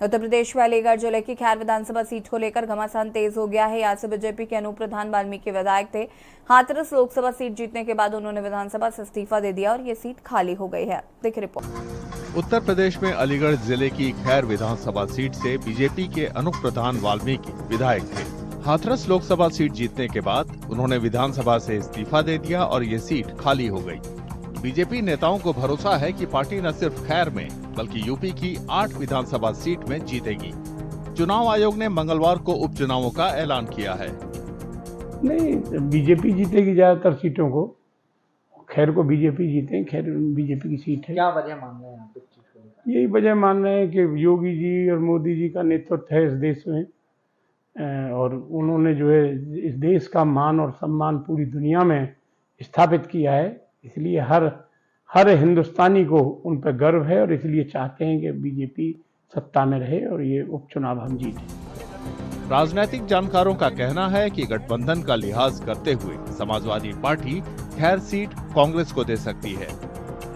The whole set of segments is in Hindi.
उत्तर प्रदेश में अलीगढ़ जिले की खैर विधानसभा सीट को लेकर घमासान तेज हो गया है। यहाँ से बीजेपी के अनूप प्रधान वाल्मीकि विधायक थे। हाथरस लोकसभा सीट जीतने के बाद उन्होंने विधानसभा से इस्तीफा दे दिया और ये सीट खाली हो गई है। देखिए रिपोर्ट। उत्तर प्रदेश में अलीगढ़ जिले की खैर विधानसभा सीट से बीजेपी के अनूप प्रधान वाल्मीकि विधायक थे। हाथरस लोकसभा सीट जीतने के बाद उन्होंने विधानसभा से इस्तीफा दे दिया और ये सीट खाली हो गई। बीजेपी नेताओं को भरोसा है कि पार्टी न सिर्फ खैर में बल्कि यूपी की 8 विधानसभा सीट में जीतेगी। चुनाव आयोग ने मंगलवार को उपचुनावों का ऐलान किया है। नहीं, बीजेपी जीतेगी ज्यादातर सीटों को। खैर को बीजेपी जीते, खैर बीजेपी की सीट है। क्या वजह मान रहे हैं आप इस चीज को? यही वजह मान रहे हैं कि योगी जी और मोदी जी का नेतृत्व है इस देश में और उन्होंने जो है इस देश का मान और सम्मान पूरी दुनिया में स्थापित किया है। इसलिए हर हिंदुस्तानी को उन पर गर्व है और इसलिए चाहते हैं कि बीजेपी सत्ता में रहे और ये उपचुनाव हम जीतें। राजनीतिक जानकारों का कहना है कि गठबंधन का लिहाज करते हुए समाजवादी पार्टी खैर सीट कांग्रेस को दे सकती है।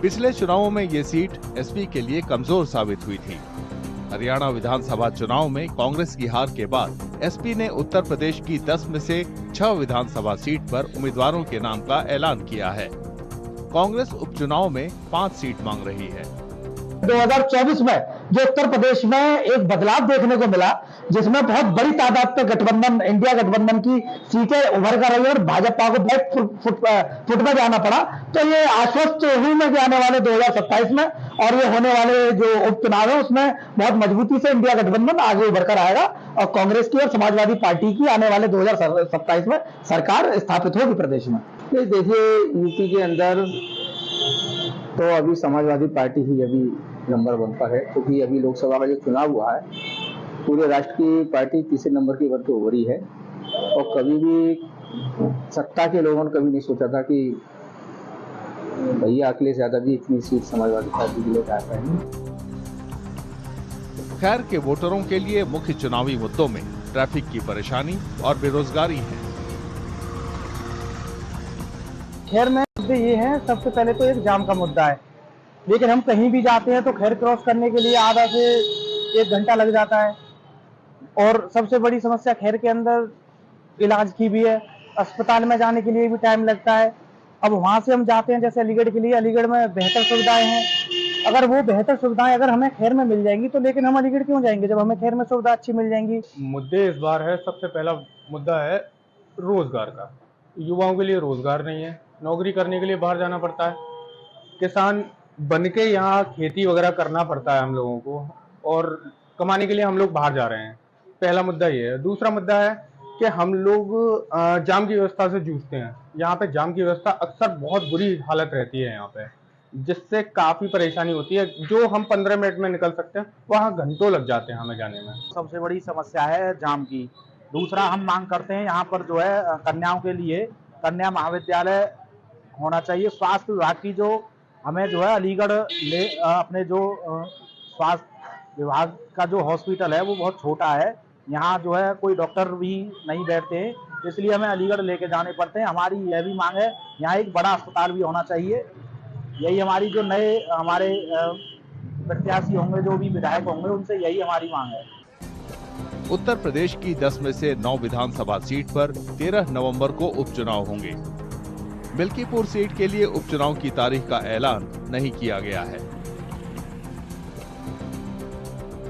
पिछले चुनावों में ये सीट एसपी के लिए कमजोर साबित हुई थी। हरियाणा विधानसभा चुनाव में कांग्रेस की हार के बाद एसपी ने उत्तर प्रदेश की 10 में से 6 विधानसभा सीट पर उम्मीदवारों के नाम का ऐलान किया है। कांग्रेस उपचुनाव में 5 सीट मांग रही है। 2024 में जो उत्तर प्रदेश में एक बदलाव देखने को मिला, जिसमें बहुत बड़ी तादाद पे गठबंधन, इंडिया गठबंधन की सीटें उभर कर रही है और भाजपा को बहुत फुट में जाना पड़ा, तो ये आश्वस्त हूं मैं कि आने वाले 2027 में और ये होने वाले जो उपचुनाव है उसमें बहुत मजबूती से इंडिया गठबंधन आगे उभर कर आएगा और कांग्रेस की और समाजवादी पार्टी की आने वाले 2027 में सरकार स्थापित होगी प्रदेश में। देखिए, यूपी के अंदर तो अभी समाजवादी पार्टी ही अभी नंबर 1 पर है, क्योंकि अभी लोकसभा का जो चुनाव हुआ है पूरे राष्ट्र की पार्टी तीसरे नंबर की बढ़ के उभरी है और कभी भी सत्ता के लोगों ने कभी नहीं सोचा था कि भैया अखिलेश यादव जी इतनी सीट समाजवादी पार्टी के लिए आ पाएंगे। खैर के वोटरों के लिए मुख्य चुनावी मुद्दों में ट्रैफिक की परेशानी और बेरोजगारी है। खैर में मुद्दे ये है, सबसे पहले तो एक जाम का मुद्दा है, लेकिन हम कहीं भी जाते हैं तो खैर क्रॉस करने के लिए आधा से 1 घंटा लग जाता है और सबसे बड़ी समस्या खैर के अंदर इलाज की भी है। अस्पताल में जाने के लिए भी टाइम लगता है। अब वहां से हम जाते हैं जैसे अलीगढ़ के लिए, अलीगढ़ में बेहतर सुविधाएं हैं। अगर वो बेहतर सुविधाएं अगर हमें खैर में मिल जाएंगी तो लेकिन हम अलीगढ़ क्यों जाएंगे जब हमें खैर में सुविधा अच्छी मिल जाएंगी। मुद्दे इस बार है, सबसे पहला मुद्दा है रोजगार का। युवाओं के लिए रोजगार नहीं है, नौकरी करने के लिए बाहर जाना पड़ता है। किसान बन के यहाँ खेती वगैरह करना पड़ता है हम लोगों को और कमाने के लिए हम लोग बाहर जा रहे हैं। पहला मुद्दा ये है। दूसरा मुद्दा है कि हम लोग जाम की व्यवस्था से जूझते हैं। यहाँ पे जाम की व्यवस्था अक्सर बहुत बुरी हालत रहती है यहाँ पे, जिससे काफी परेशानी होती है। जो हम 15 मिनट में निकल सकते हैं वहाँ घंटों लग जाते हैं हमें जाने में। सबसे बड़ी समस्या है जाम की। दूसरा हम मांग करते हैं यहाँ पर जो है कन्याओं के लिए कन्या महाविद्यालय होना चाहिए। स्वास्थ्य विभाग की जो हमें जो है अलीगढ़ अपने जो स्वास्थ्य विभाग का जो हॉस्पिटल है वो बहुत छोटा है। यहाँ जो है कोई डॉक्टर भी नहीं बैठते हैं, इसलिए हमें अलीगढ़ लेके जाने पड़ते हैं। हमारी यह भी मांग है यहाँ एक बड़ा अस्पताल भी होना चाहिए। यही हमारी जो नए हमारे प्रत्याशी होंगे, जो भी विधायक होंगे, उनसे यही हमारी मांग है। उत्तर प्रदेश की 10 में से 9 विधानसभा सीट पर 13 नवंबर को उपचुनाव होंगे। मिल्कीपुर सीट के लिए उपचुनाव की तारीख का ऐलान नहीं किया गया है।